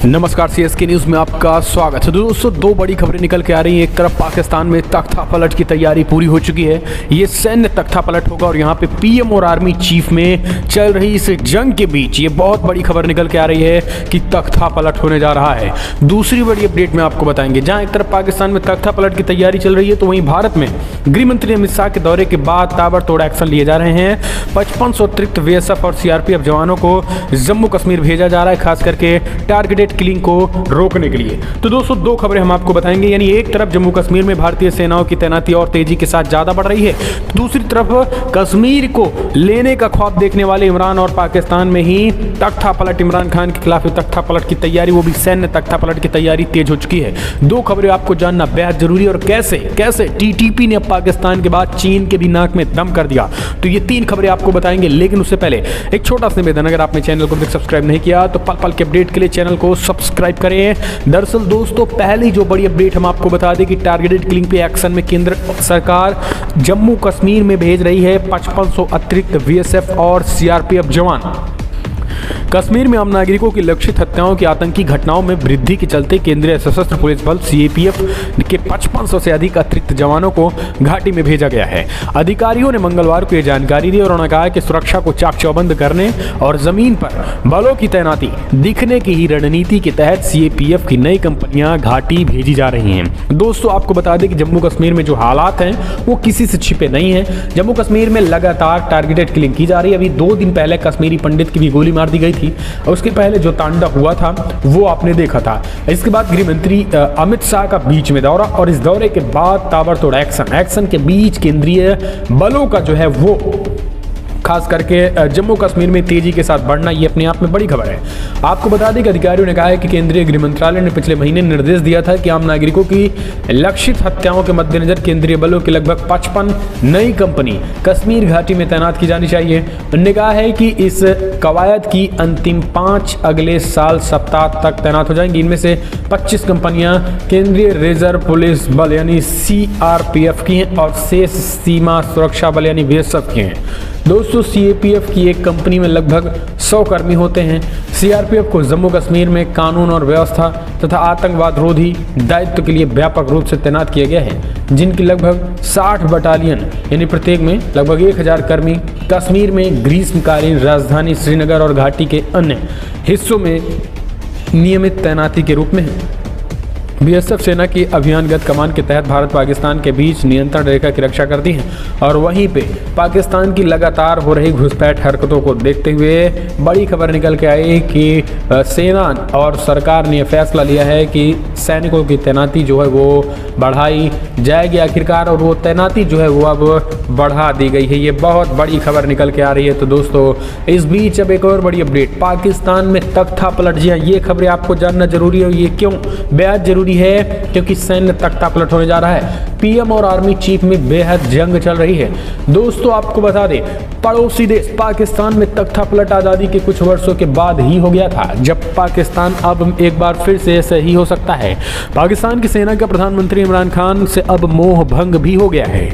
नमस्कार, CSK news में आपका स्वागत है। दोस्तों, दो बड़ी खबरें निकल के आ रही हैं। एक तरफ पाकिस्तान में तख्ता पलट की तैयारी पूरी हो चुकी है। ये सैन्य तख्ता पलट होगा और यहाँ पे पीएम और आर्मी चीफ में चल रही इस जंग के बीच ये बहुत बड़ी खबर निकल के आ रही है कि तख्ता पलट होने जा रहा है। दूसरी बड़ी अपडेट में आपको बताएंगे। जहाँ एक तरफ पाकिस्तान में तख्ता पलट की तैयारी चल रही है, तो वहीं भारत में गृह मंत्री अमित शाह के दौरे के बाद ताबड़तोड़ एक्शन लिए जा रहे हैं। 5500 अतिरिक्त बीएसएफ और सीआरपीएफ जवानों को जम्मू कश्मीर भेजा जा रहा है, खास करके टारगेटेड किलिंग को रोकने के लिए। तो दोस्तों, दो खबरें हम आपको बताएंगे। यानी एक तरफ जम्मू कश्मीर में भारतीय सेनाओं की तैनाती और तेजी के साथ ज्यादा बढ़ रही है, तो दूसरी तरफ कश्मीर को लेने का ख्वाब देखने वाले इमरान और पाकिस्तान में ही तख्ता पलट, इमरान खान के खिलाफ तख्ता पलट की तैयारी, वो भी सैन्य तख्ता पलट की तैयारी तेज हो चुकी है। दो खबरें आपको जानना बेहद जरूरी है। और कैसे टीटीपी ने पाकिस्तान के बाद चीन के भी नाक में दम कर दिया, तो ये तीन खबरें आपको बताएंगे। लेकिन उससे पहले एक छोटा सा निवेदन, अगर आपने चैनल को सब्सक्राइब नहीं किया तो पल पल के अपडेट के लिए चैनल को सब्सक्राइब करें। दरअसल दोस्तों, पहली जो बड़ी अपडेट हम आपको बता दें कि टारगेटेड किलिंग पे एक्शन में केंद्र सरकार जम्मू कश्मीर में भेज रही है 5500 अतिरिक्त बीएसएफ और सीआरपीएफ जवान। कश्मीर में आम नागरिकों की लक्षित हत्याओं की आतंकी घटनाओं में वृद्धि के चलते केंद्रीय सशस्त्र पुलिस बल सीएपीएफ के 5500 से अधिक अतिरिक्त जवानों को घाटी में भेजा गया है। अधिकारियों ने मंगलवार को यह जानकारी दी और उन्होंने कहा कि सुरक्षा को चाक चौबंद करने और जमीन पर बलों की तैनाती दिखने की ही रणनीति के तहत सीएपीएफ की नई कंपनियां घाटी भेजी जा रही हैं। दोस्तों, आपको बता दें कि जम्मू कश्मीर में जो हालात हैं वो किसी से छिपे नहीं हैं। जम्मू कश्मीर में लगातार टारगेटेड किलिंग की जा रही है। अभी 2 दिन पहले कश्मीरी पंडित की भी गोली मार दी गई थी और उसके पहले जो तांडव हुआ था वो आपने देखा था। इसके बाद गृह मंत्री अमित शाह का बीच में दौरा और इस दौरे के बाद ताबड़तोड़ एक्शन के बीच केंद्रीय बलों का जो है वो खास करके जम्मू कश्मीर में तेजी के साथ बढ़ना, ये अपने आप में बड़ी खबर है। आपको बता दें कि अधिकारियों ने कहा है कि केंद्रीय गृह मंत्रालय ने पिछले महीने निर्देश दिया था कि आम नागरिकों की लक्षित हत्याओं के मद्देनजर केंद्रीय बलों की लगभग 55 नई कंपनी कश्मीर घाटी में तैनात की जानी चाहिए। उन्होंने कहा है कि इस कवायद की अंतिम 5 अगले साल सप्ताह तक तैनात हो जाएंगी। इनमें से 25 कंपनियां केंद्रीय रिजर्व पुलिस बल यानी सीआरपीएफ की हैं और शेष सीमा सुरक्षा बल यानी बीएसएफ की हैं। दोस्तों, सीएपीएफ की एक कंपनी में लगभग 100 कर्मी होते हैं। सीआरपीएफ को जम्मू कश्मीर में कानून और व्यवस्था तथा आतंकवाद रोधी दायित्व के लिए व्यापक रूप से तैनात किया गया है, जिनकी लगभग 60 बटालियन यानी प्रत्येक में लगभग 1000 कर्मी कश्मीर में ग्रीष्मकालीन राजधानी श्रीनगर और घाटी के अन्य हिस्सों में नियमित तैनाती के रूप में है। बीएसएफ सेना की अभियानगत कमान के तहत भारत पाकिस्तान के बीच नियंत्रण रेखा की रक्षा करती है और वहीं पे पाकिस्तान की लगातार हो रही घुसपैठ हरकतों को देखते हुए बड़ी खबर निकल के आई कि सेना और सरकार ने फैसला लिया है कि सैनिकों की तैनाती जो है वो बढ़ाई जाएगी आखिरकार, और वो तैनाती जो है वो अब बढ़ा दी गई है। ये बहुत बड़ी खबर निकल के आ रही है। तो दोस्तों, इस बीच अब एक और बड़ी अपडेट, पाकिस्तान में तख्ता पलट। जी हाँ, ये खबरें आपको जानना जरूरी है। ये क्यों बेहद जरूरी है? क्योंकि सैन्य तख्ता पलट होने जा रहा है। पीएम और आर्मी चीफ में बेहद जंग चल रही है। दोस्तों, आपको बता दें, पड़ोसी देश पाकिस्तान में तख्ता पलट आज़ादी के कुछ वर्षों के बाद ही हो गया था। जब पाकिस्तान अब एक बार फिर से ऐसे ही हो सकता है। पाकिस्तान की सेना का प्रधानमंत्री इमरान खान से अब मोह भंग भी हो गया है।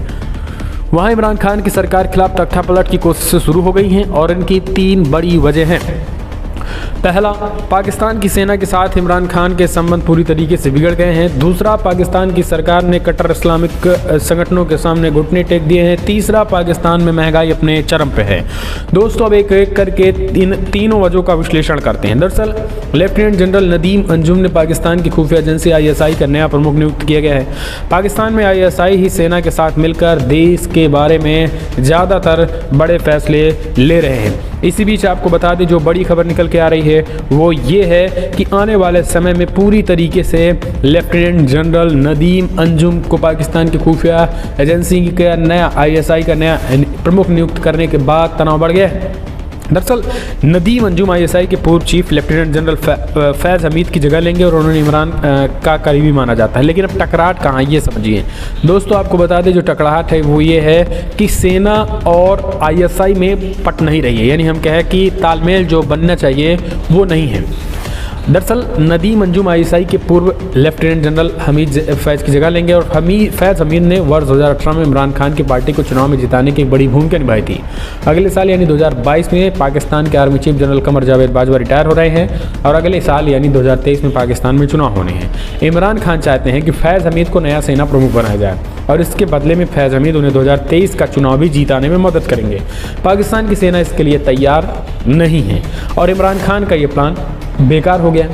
वहां इमरान खान की सरकार के खिलाफ तख्ता पलट की कोशिशें शुरू हो गई हैं और इनकी 3 बड़ी वजह हैं। पहला, पाकिस्तान की सेना के साथ इमरान खान के संबंध पूरी तरीके से बिगड़ गए हैं। दूसरा, पाकिस्तान की सरकार ने कट्टर इस्लामिक संगठनों के सामने घुटने टेक दिए हैं। तीसरा, पाकिस्तान में महंगाई अपने चरम पे है। दोस्तों, अब एक एक करके इन तीनों वजहों का विश्लेषण करते हैं। दरअसल लेफ्टिनेंट जनरल नदीम अंजुम ने पाकिस्तान की खुफिया एजेंसी आईएसआई का नया प्रमुख नियुक्त किया गया है। पाकिस्तान में आईएसआई ही सेना के साथ मिलकर देश के बारे में ज़्यादातर बड़े फैसले ले रहे हैं। इसी बीच आपको बता दें, जो बड़ी खबर निकल के आ रही है वो ये है कि आने वाले समय में पूरी तरीके से लेफ्टिनेंट जनरल नदीम अंजुम को पाकिस्तान की खुफिया एजेंसी का नया आईएसआई का नया प्रमुख नियुक्त करने के बाद तनाव बढ़ गया है। दरअसल नदीम अंजुम आईएसआई के पूर्व चीफ लेफ्टिनेंट जनरल फैज़ हमीद की जगह लेंगे और उन्होंने इमरान का करीबी माना जाता है। लेकिन अब टकराहट कहाँ, ये समझिए। दोस्तों, आपको बता दें, जो टकराहट है वो ये है कि सेना और आईएसआई में पट नहीं रही है। यानी हम कहें कि तालमेल जो बनना चाहिए वो नहीं है। दरअसल नदीम अंजुम आईएसआई के पूर्व लेफ्टिनेंट जनरल हमीद फैज़ की जगह लेंगे और फैज़ हमीद ने वर्ष 2018 में इमरान खान की पार्टी को चुनाव में जिताने की एक बड़ी भूमिका निभाई थी। अगले साल यानी 2022 में पाकिस्तान के army chief general Qamar Javed Bajwa retire हो रहे हैं और अगले साल यानी 2023 में पाकिस्तान में चुनाव होने हैं। इमरान खान चाहते हैं कि फैज़ हमीद को नया सेना प्रमुख बनाया जाए और इसके बदले में फैज़ हमीद उन्हें 2023 का चुनाव भी जीताने में मदद करेंगे। पाकिस्तान की सेना इसके लिए तैयार नहीं है और इमरान खान का ये प्लान बेकार हो गया।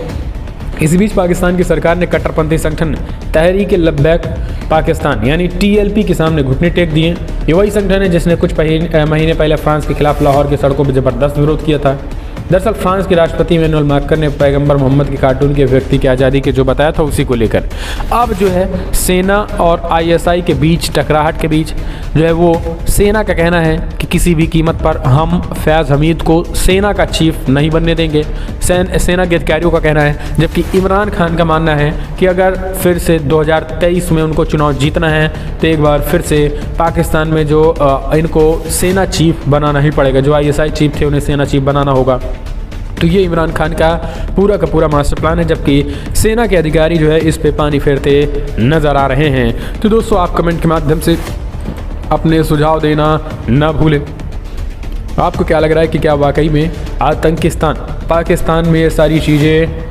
इसी बीच पाकिस्तान की सरकार ने कट्टरपंथी संगठन तहरीक लब्बैक पाकिस्तान यानी TLP के सामने घुटने टेक दिए। ये वही संगठन है जिसने कुछ महीने पहले फ्रांस के खिलाफ लाहौर की सड़कों पर जबरदस्त विरोध किया था। दरअसल फ्रांस के राष्ट्रपति इमैनुअल मैक्रों ने पैगंबर मोहम्मद की कार्टून के व्यक्ति की आज़ादी के जो बताया था उसी को लेकर अब जो है सेना और ISI के बीच टकराहट के बीच जो है वो सेना का कहना है कि किसी भी कीमत पर हम फैज़ हमीद को सेना का चीफ नहीं बनने देंगे। सेना के अधिकारियों का कहना है, जबकि इमरान खान का मानना है कि अगर फिर से 2023 में उनको चुनाव जीतना है तो एक बार फिर से पाकिस्तान में जो इनको सेना चीफ बनाना ही पड़ेगा। जो ISI चीफ थे उन्हें सेना चीफ बनाना होगा। तो ये इमरान खान का पूरा मास्टर प्लान है, जबकि सेना के अधिकारी जो है इस पे पानी फेरते नज़र आ रहे हैं। तो दोस्तों आप कमेंट के माध्यम से अपने सुझाव देना ना भूलें। आपको क्या लग रहा है कि क्या वाकई में आतंकिस्तान पाकिस्तान में ये सारी चीज़ें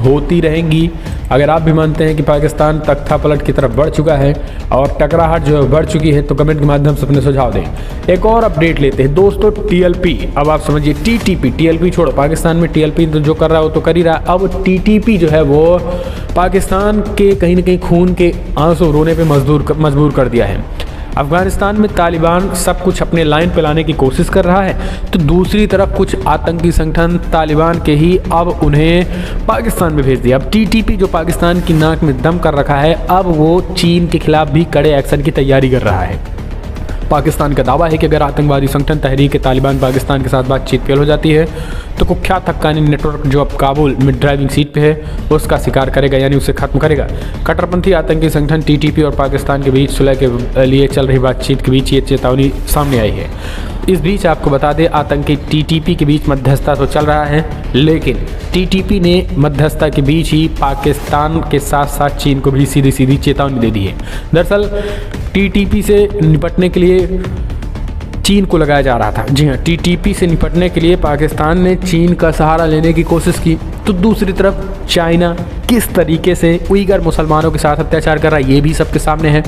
होती रहेंगी? अगर आप भी मानते हैं कि पाकिस्तान तख्ता पलट की तरफ बढ़ चुका है और टकराहट जो है बढ़ चुकी है तो कमेंट के माध्यम से अपने सुझाव दें। एक और अपडेट लेते हैं दोस्तों, TLP अब आप समझिए TTP, TLP छोड़ो, पाकिस्तान में TLP तो जो कर रहा है वो तो कर ही रहा है। अब TTP जो है वो पाकिस्तान के कहीं ना कहीं खून के आंसू रोने पे मजबूर कर दिया है। अफगानिस्तान में तालिबान सब कुछ अपने लाइन पे लाने की कोशिश कर रहा है तो दूसरी तरफ कुछ आतंकी संगठन तालिबान के ही अब उन्हें पाकिस्तान में भेज दिया। अब TTP जो पाकिस्तान की नाक में दम कर रखा है अब वो चीन के खिलाफ भी कड़े एक्शन की तैयारी कर रहा है। पाकिस्तान का दावा है कि अगर आतंकवादी संगठन तहरीक तालिबान पाकिस्तान के साथ बातचीत फेल हो जाती है तो कुख्यात हक्कानी नेटवर्क जो अब काबुल में ड्राइविंग सीट पे है उसका शिकार करेगा, यानी उसे खत्म करेगा। कट्टरपंथी आतंकी संगठन TTP और पाकिस्तान के बीच सुलह के लिए चल रही बातचीत के बीच ये चेतावनी सामने आई है। इस बीच आपको बता दें आतंकी TTP के बीच मध्यस्थता तो चल रहा है, लेकिन TTP ने मध्यस्थता के बीच ही पाकिस्तान के साथ साथ चीन को भी सीधी चेतावनी दे दी है। दरअसल TTP से निपटने के लिए चीन को लगाया जा रहा था। जी हाँ, TTP से निपटने के लिए पाकिस्तान ने चीन का सहारा लेने की कोशिश की तो दूसरी तरफ चाइना किस तरीके से उइगर मुसलमानों के साथ अत्याचार कर रहा है ये भी सबके सामने है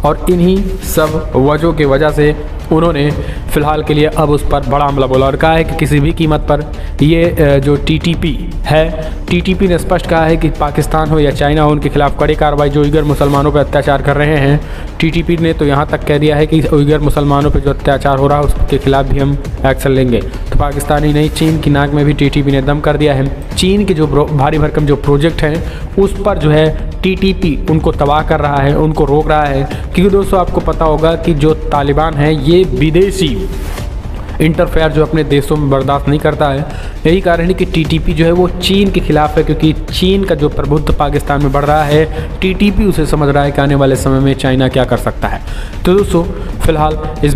और इन्हीं सब वजहों की वजह से उन्होंने फ़िलहाल के लिए अब उस पर बड़ा हमला बोला और कहा है कि किसी भी कीमत पर ये जो TTP है, TTP ने स्पष्ट कहा है कि पाकिस्तान हो या चाइना हो उनके खिलाफ कड़ी कार्रवाई जो उइगर मुसलमानों पर अत्याचार कर रहे हैं। TTP ने तो यहाँ तक कह दिया है कि उइगर मुसलमानों पर जो अत्याचार हो रहा है उसके खिलाफ भी हम एक्शन लेंगे। तो पाकिस्तान ही नहीं, चीन की नाक में भी TTP ने दम कर दिया है। चीन के जो भारी भरकम जो प्रोजेक्ट हैं उस पर जो है TTP उनको तबाह कर रहा है, उनको रोक रहा है, क्योंकि दोस्तों आपको पता होगा कि जो तालिबान है ये विदेशी इंटरफेयर जो अपने देशों में बर्दाश्त नहीं करता है। यही कारण है कि TTP जो है वो चीन के खिलाफ है, क्योंकि चीन का जो प्रभुत्व पाकिस्तान में बढ़ रहा है TTP उसे समझ रहा है कि आने वाले समय में चाइना क्या कर सकता है। तो दोस्तों फिलहाल इस